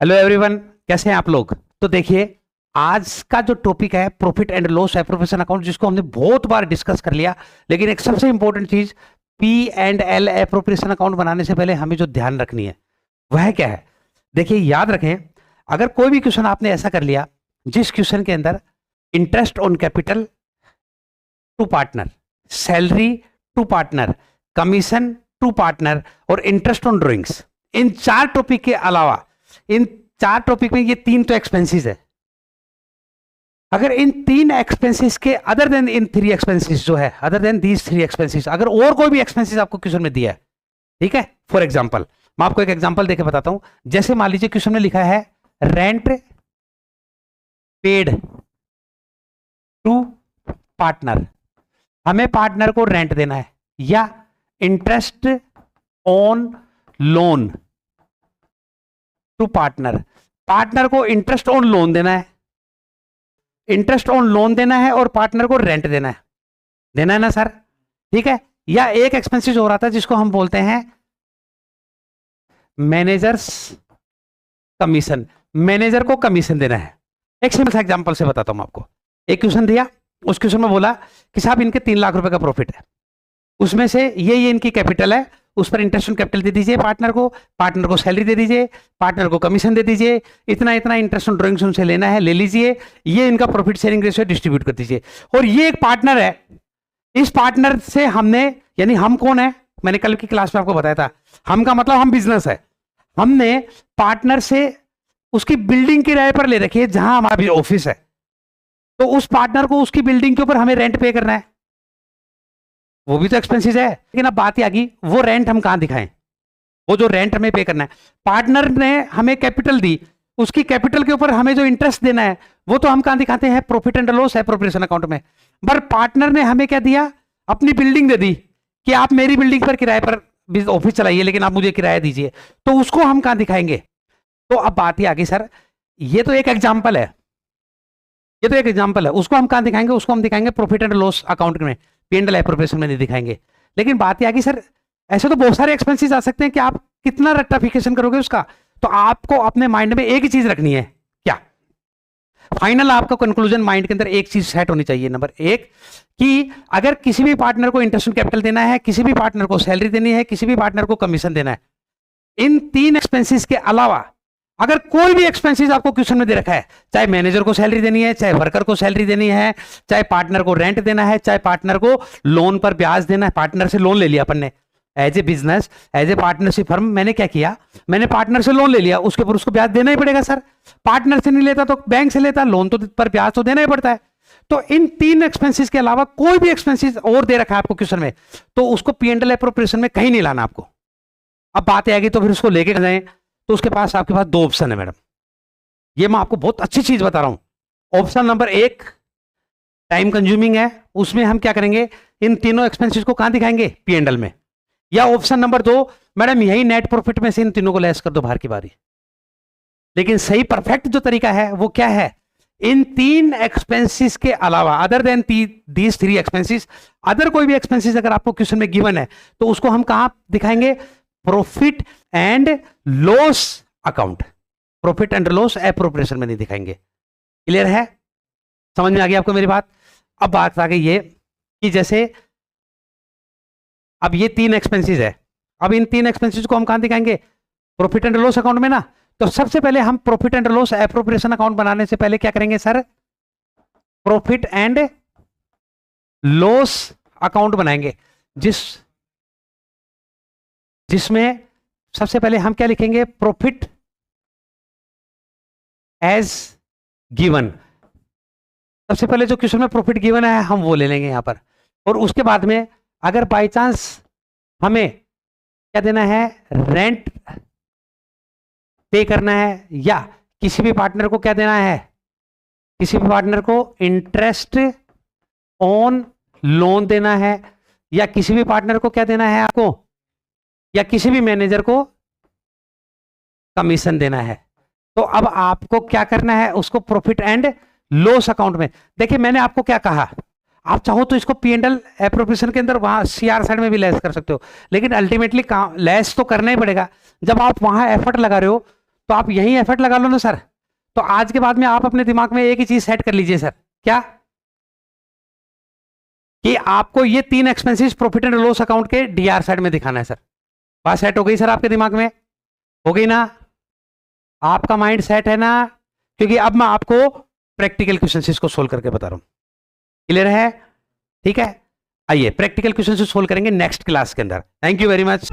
Hello everyone, कैसे हैं आप लोग। तो देखिए, आज का जो टॉपिक है profit and loss appropriation account, जिसको हमने बहुत बार डिस्कस कर लिया, लेकिन एक सबसे इंपॉर्टेंट चीज P and L appropriation account बनाने से पहले हमें जो ध्यान रखनी है वह क्या है। देखिए, याद रखें, अगर कोई भी क्वेश्चन आपने ऐसा कर लिया जिस क्वेश्चन के अंदर interest on capital to partner, salary to partner, commission to partner और इंटरेस्ट ऑन ड्रॉइंग्स, इन चार टॉपिक के अलावा, इन चार टॉपिक में ये तीन तो एक्सपेंसेस है। अगर इन तीन एक्सपेंसेस के other then in three expenses जो है, other than these three expenses, अगर और कोई भी एक्सपेंसेस आपको क्वेश्चन में दिया है, ठीक है, फॉर एग्जांपल मैं आपको एक एग्जांपल देके बताता हूं। जैसे मान लीजिए क्वेश्चन में लिखा है रेंट पेड टू पार्टनर, हमें पार्टनर को रेंट देना है, या interest on loan to partner, partner को इंटरेस्ट ऑन लोन देना है, इंटरेस्ट ऑन लोन देना है और पार्टनर को रेंट देना है ना सर, ठीक है। या एक एक्सपेंसेस हो रहा था जिसको हम बोलते हैं मैनेजर्स कमीशन, मैनेजर को कमीशन देना है। एक सिंपल सा एग्जांपल से बताता हूं आपको। एक क्वेश्चन दिया, उस क्वेश्चन में बोला कि साहब इनके 3 लाख रुपए का प्रॉफिट है, उसमें से ये इनकी कैपिटल है, उस पर इंटरेस्ट ऑन कैपिटल दे दीजिए पार्टनर को सैलरी दे दीजिए, पार्टनर को कमीशन दे दीजिए, इतना इतना इंटरेस्ट ऑन ड्रॉइंग्स उनसे लेना है, ले लीजिए, ये इनका प्रॉफिट शेयरिंग रेशियो डिस्ट्रीब्यूट कर दीजिए। और ये एक पार्टनर है, इस पार्टनर से हमने, यानी हम कौन है, मैंने कल की क्लास में आपको बताया था, हम का मतलब हम बिजनेस है, हमने पार्टनर से उसकी बिल्डिंग किराए पर ले रखी है जहां हमारा ऑफिस है, तो उस पार्टनर को उसकी बिल्डिंग के ऊपर हमें रेंट पे करना है, वो भी तो एक्सपेंसेस है। लेकिन अब बात आ गई, वो रेंट हम कहां दिखाएं, वो जो रेंट हमें पे करना है, पार्टनर ने हमें कैपिटल दी, उसकी कैपिटल के ऊपर हमें जो इंटरेस्ट देना है वो तो हम कहां दिखाते हैं, profit and loss appropriation account में। पर पार्टनर ने हमें क्या दिया, अपनी बिल्डिंग दे दी कि आप मेरी बिल्डिंग पर किराए पर ऑफिस चलाइए, लेकिन आप मुझे किराया दीजिए, तो उसको हम कहां दिखाएंगे। तो अब बात ही आ गई सर, ये तो एक एग्जाम्पल है, ये तो एक एग्जाम्पल है, उसको हम कहां दिखाएंगे, उसको हम दिखाएंगे प्रॉफिट एंड लॉस अकाउंट में, पी एंड एल एप्रोप्रिएशन में नहीं दिखाएंगे। लेकिन बात यह आ गई सर, ऐसे तो बहुत सारे एक्सपेंसेस आ सकते हैं कि आप कितना रेक्टिफिकेशन करोगे उसका, तो आपको अपने माइंड में एक ही चीज रखनी है, क्या फाइनल आपका कंक्लूजन माइंड के अंदर एक चीज सेट होनी चाहिए। नंबर एक, कि अगर किसी भी पार्टनर को इंटरेस्ट ऑन कैपिटल देना है, किसी भी पार्टनर को सैलरी देनी है, किसी भी पार्टनर को कमीशन देना है, इन तीन एक्सपेंसेस के अलावा अगर कोई भी एक्सपेंसेस आपको क्वेश्चन में दे रखा है, चाहे मैनेजर को सैलरी देनी है, चाहे वर्कर को सैलरी देनी है, चाहे पार्टनर को रेंट देना है, चाहे पार्टनर को लोन पर ब्याज देना है, पार्टनर से लोन ले लिया अपन ने, as a business, as a partnership firm, मैंने क्या किया, मैंने पार्टनर से लोन ले लिया, उसके ऊपर उसको ब्याज देना ही पड़ेगा सर, पार्टनर से नहीं लेता तो बैंक से लेता, लोन तो पर ब्याज तो देना ही पड़ता है। तो इन तीन एक्सपेंसेस के अलावा कोई भी एक्सपेंसेस और दे रखा है आपको क्वेश्चन में, तो उसको पी एंड एल एप्रोप्रिएशन में कहीं नहीं लाना आपको। अब बात आएगी तो फिर उसको लेके जाए, तो उसके पास आपके पास 2 ऑप्शन है मैडम, ये मैं आपको बहुत अच्छी चीज बता रहा हूं। ऑप्शन नंबर 1 टाइम कंज्यूमिंग है, उसमें हम क्या करेंगे, इन तीनों एक्सपेंसेस को कहां दिखाएंगे, पी एंड एल में। या ऑप्शन नंबर 2, मैडम यही नेट प्रॉफिट में से इन तीनों को लेस कर दो बाहर की बारी। लेकिन सही परफेक्ट जो तरीका है वो क्या है, इन तीन एक्सपेंसेस के अलावा, other than these 3 expenses, other कोई भी एक्सपेंसेस अगर आपको क्वेश्चन में गिवन है, तो उसको हम कहां दिखाएंगे, profit and loss account, profit and loss appropriation में नहीं दिखाएंगे। क्लियर है, समझ में आ गई आपको मेरी बात। अब बात आ गई ये कि जैसे अब ये 3 एक्सपेंसेस है, अब इन 3 एक्सपेंसेस को हम कहां दिखाएंगे, प्रॉफिट एंड लॉस अकाउंट में ना। तो सबसे पहले हम profit and loss appropriation account बनाने से पहले क्या करेंगे sir, profit and loss account बनाएंगे, जिसमें सबसे पहले हम क्या लिखेंगे, प्रॉफिट एज गिवन। सबसे पहले जो क्वेश्चन में प्रॉफिट गिवन है हम वो ले लेंगे यहां पर, और उसके बाद में अगर बाय चांस हमें क्या देना है, रेंट पे करना है, या किसी भी पार्टनर को क्या देना है, किसी भी पार्टनर को इंटरेस्ट ऑन लोन देना है, या किसी भी पार्टनर को क्या देना है आपको, या किसी भी मैनेजर को कमीशन देना है, तो अब आपको क्या करना है, उसको प्रॉफिट एंड लॉस अकाउंट में। देखिए मैंने आपको क्या कहा, आप चाहो तो इसको पी एंड एल एप्रोप्रिएशन के अंदर वहां सीआर साइड में भी लेस कर सकते हो, लेकिन अल्टीमेटली लेस तो करना ही पड़ेगा। जब आप वहां एफर्ट लगा रहे हो तो आप यही एफर्ट लगा लो ना सर। तो आज के बाद में आप अपने दिमाग में एक ही चीज सेट कर लीजिए सर, क्या कि आपको ये 3 expenses profit and loss account के डीआर साइड में दिखाना है सर। बात सेट हो गई सर आपके दिमाग में? हो गई ना? आपका माइंड सेट है ना? क्योंकि अब मैं आपको प्रैक्टिकल क्वेश्चंस इसको सोल्व करके बता रहा हूं। क्लियर है? ठीक है, आइए प्रैक्टिकल क्वेश्चन सोल्व करेंगे नेक्स्ट क्लास के अंदर। Thank you very much.